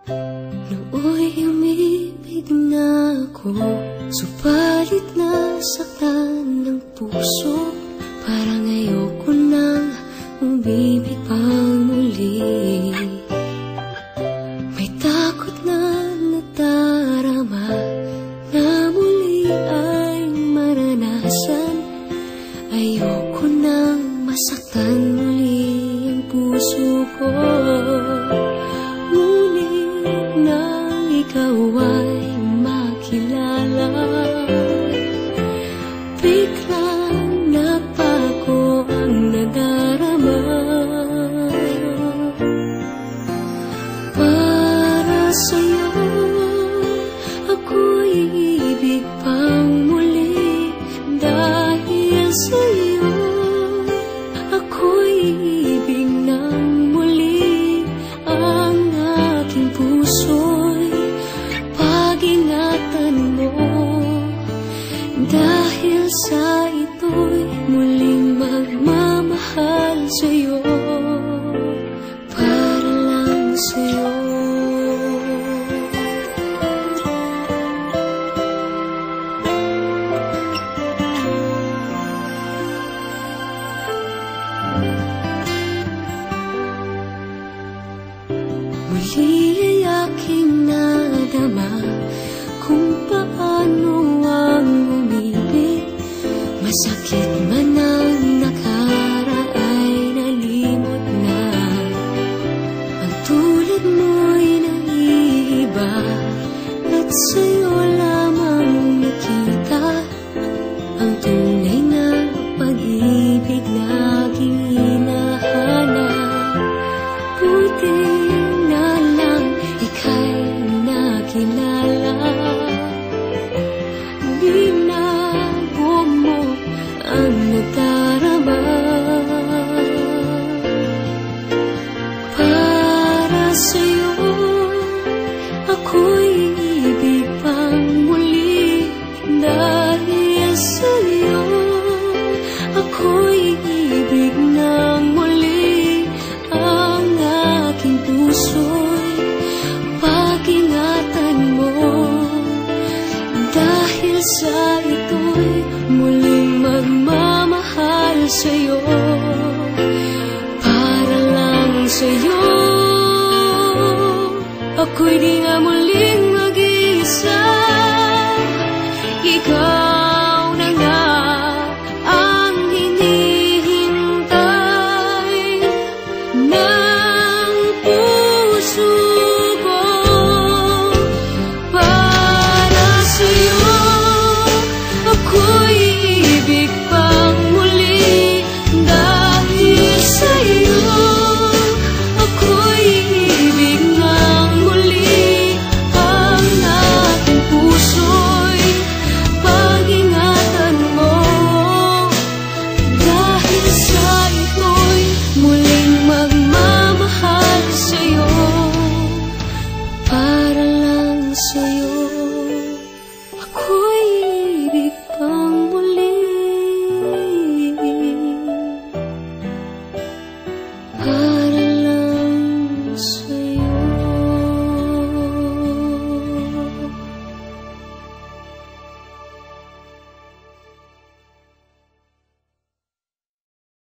Nooy umibig na ako, subalit nasaktan ng puso. Parang ayoko nang umibig pang muli. May takot na nadarama na muli ay maranasan. Ayoko nang masaktan muli ang puso ko. Ngunit nang ikaw ay makilala, biglang nagbago ang nadarama. Para sa'yo ako'y ibig pang muli. Dahil sa'yo ako'y ibig ng muli. Ang aking puso'y pag-ingatan mo. Dahil sa ito'y muling magmamahal sa'yo. Para lang sa'yo. Muli ay aking nadama kung paano ang umibig. Masakit man ang nakaraan, nalimot na. Ang tulad mo'y naiiba, at sa'yo lamang nakita ang tunay na pag-ibig na aking hinahanap. Buti na lang ika'y nakilala. Binago mo ang nadarama. Para sa'yo ako'y ibig pang muli. Dahil sa'yo ako'y ibig ng muli. Ang aking puso'y pag-ingatan mo. Dahil sa ito'y muling magmamahal sa'yo. Para lang sa'yo ako'y di nga muling mag-iisa. Ikaw na nga ang hinihintay ng puso ko. Para sa'yo ako'y ibig pang muli. Dahil sa'yo ako'y ibig ng muli. Ang aking puso'y pag-ingatan mo. Dahil sa ito'y muling magmamahal sa'yo. Para lang sa'yo.